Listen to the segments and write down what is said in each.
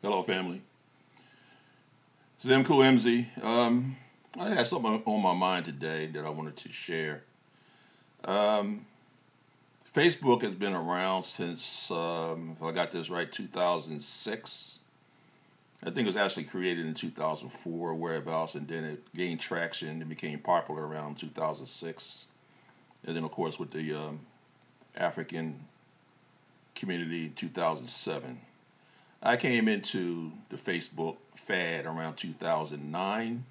Hello, family. This is Mkuu Mzee. I had something on my mind today that I wanted to share. Um, Facebook has been around since, if I got this right, 2006. I think it was actually created in 2004, whereabouts, and then it gained traction and became popular around 2006. And then, of course, with the African community in 2007. I came into the Facebook fad around 2009,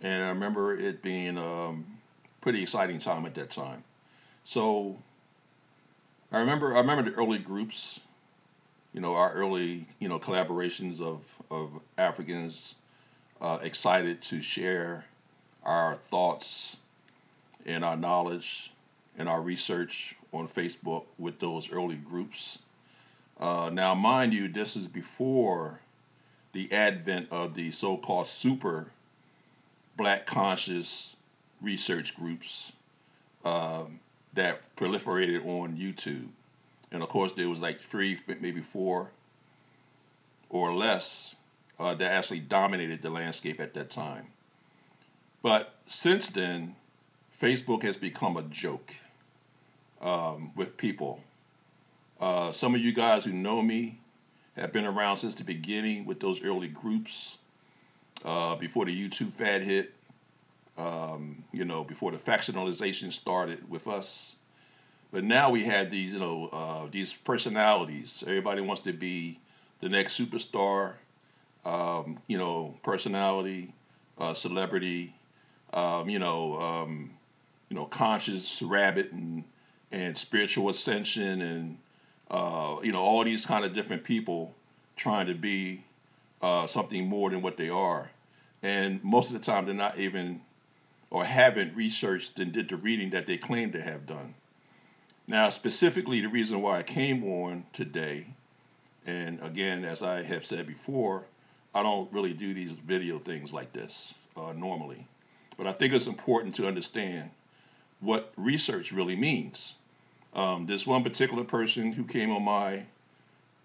and I remember it being pretty exciting time at that time. So I remember the early groups, our early collaborations of Africans excited to share our thoughts and our knowledge and our research on Facebook with those early groups. Now, mind you, this is before the advent of the so-called super black conscious research groups that proliferated on YouTube. And of course, there was like three, maybe four or less that actually dominated the landscape at that time. But since then, Facebook has become a joke with people. Some of you guys who know me have been around since the beginning with those early groups before the YouTube fad hit. Before the factionalization started with us. But now we have these, these personalities. Everybody wants to be the next superstar, personality, celebrity, conscious rabbit and spiritual ascension and, all these kind of different people trying to be something more than what they are. And most of the time, they're not even or haven't researched and did the reading that they claim to have done. Now, specifically, the reason why I came on today, and again, as I have said before, I don't really do these video things like this normally. But I think it's important to understand what research really means. This one particular person who came on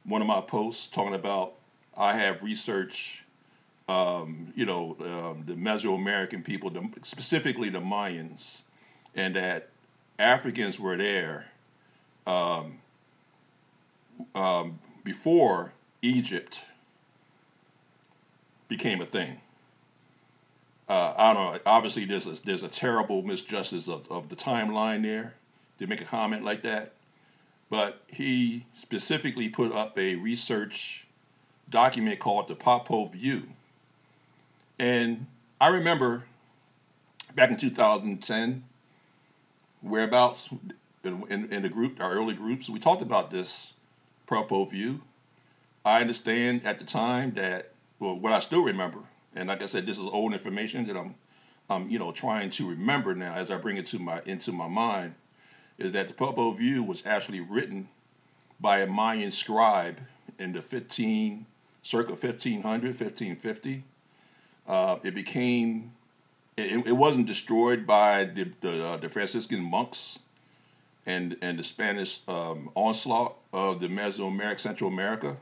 one of my posts talking about I have researched the Mesoamerican people, specifically the Mayans, and that Africans were there um, before Egypt became a thing. I don't know. Obviously, there's a terrible misjustice of the timeline there to make a comment like that. But he specifically put up a research document called the Popo View. And I remember back in 2010, whereabouts in the group, our early groups, we talked about this Popo View. I understand at the time that, well, what I still remember, and like I said, this is old information that I'm trying to remember now as I bring it into my mind, is that the Popo View was actually written by a Mayan scribe in the circa 1500, 1550. It became it wasn't destroyed by the Franciscan monks and the Spanish onslaught of the Mesoamerica, Central America,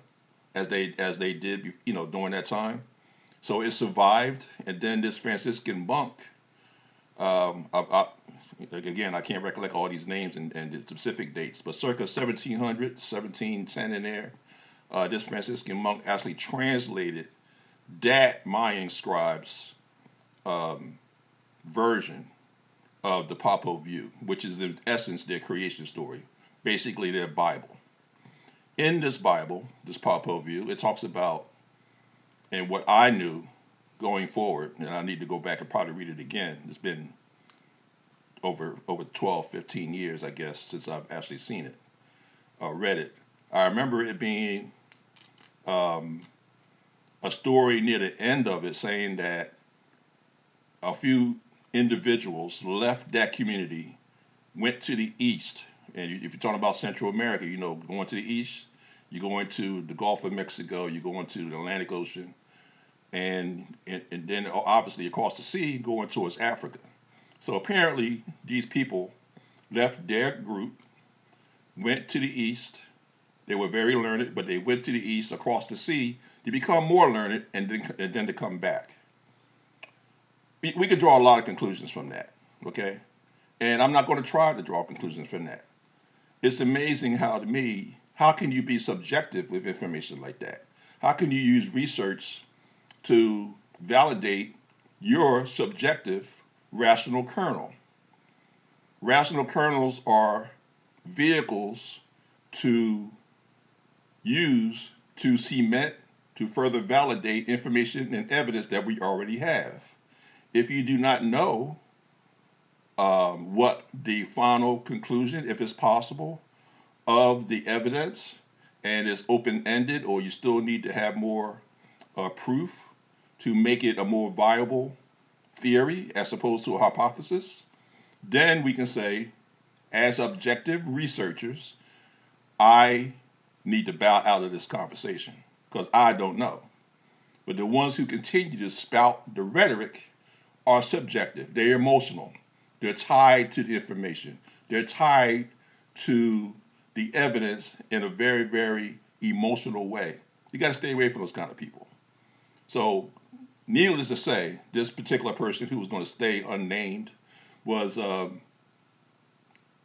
as they did during that time. So it survived, and then this Franciscan monk, again I can't recollect all these names and the specific dates, but circa 1700, 1710 in there, this Franciscan monk actually translated that Mayan scribes um, version of the Popo View, which is in essence their creation story, basically their Bible. In this Bible, this Popo View, it talks about, and what I knew going forward, and I need to go back and probably read it again. It's been over 12, 15 years, I guess, since I've actually seen it or read it. I remember it being um, a story near the end of it saying that a few individuals left that community, went to the east. And if you're talking about Central America, going to the east, you go into the Gulf of Mexico, you go into the Atlantic Ocean, and then obviously across the sea going towards Africa. So apparently these people left their group, went to the east, They were very learned, but they went to the east across the sea to become more learned and then to come back. We could draw a lot of conclusions from that, okay? And I'm not going to try to draw conclusions from that. It's amazing how, to me, how can you be subjective with information like that? How can you use research to validate your subjective rational kernel? Rational kernels are vehicles to use to cement, to further validate information and evidence that we already have. If you do not know what the final conclusion, if it's possible, of the evidence, and it's open-ended, or you still need to have more proof to make it a more viable theory as opposed to a hypothesis, then we can say, as objective researchers, I need to bow out of this conversation because I don't know. But the ones who continue to spout the rhetoric are subjective. They're emotional. They're tied to the information. They're tied to the evidence in a very, very emotional way. You got to stay away from those kind of people. So, needless to say, this particular person who was going to stay unnamed was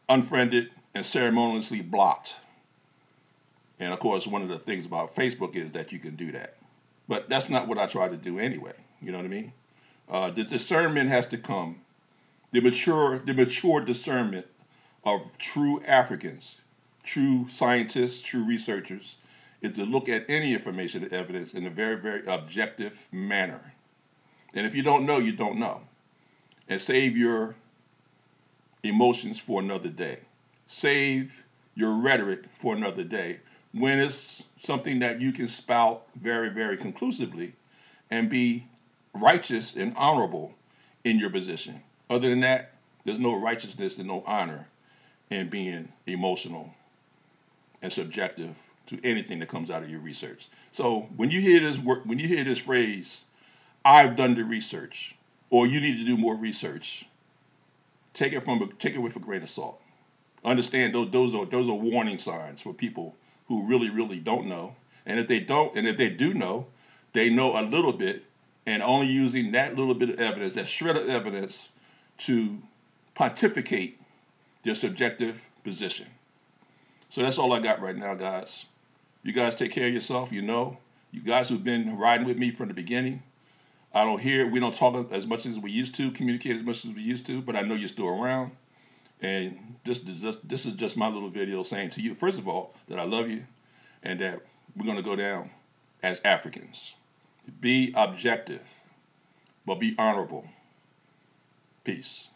unfriended and ceremoniously blocked. And of course, one of the things about Facebook is that you can do that. But that's not what I try to do anyway. You know what I mean? The discernment has to come. The mature discernment of true Africans, true scientists, true researchers, is to look at any information and evidence in a very, very objective manner. And if you don't know, you don't know. And save your emotions for another day. Save your rhetoric for another day when it's something that you can spout very, very conclusively and be righteous and honorable in your position. Other than that, there's no righteousness and no honor in being emotional and subjective to anything that comes out of your research. So when you hear this phrase, "I've done the research," or "you need to do more research," take it with a grain of salt. Understand those are warning signs for people who really, really don't know. And if they do know, they know a little bit and only using that little bit of evidence, that shred of evidence, to pontificate their subjective position. So that's all I got right now, guys. You guys take care of yourself. You guys who've been riding with me from the beginning. We don't talk as much as we used to, communicate as much as we used to, but I know you're still around. And this is just my little video saying to you, first of all, that I love you and that we're going to go down as Africans. Be objective, but be honorable. Peace.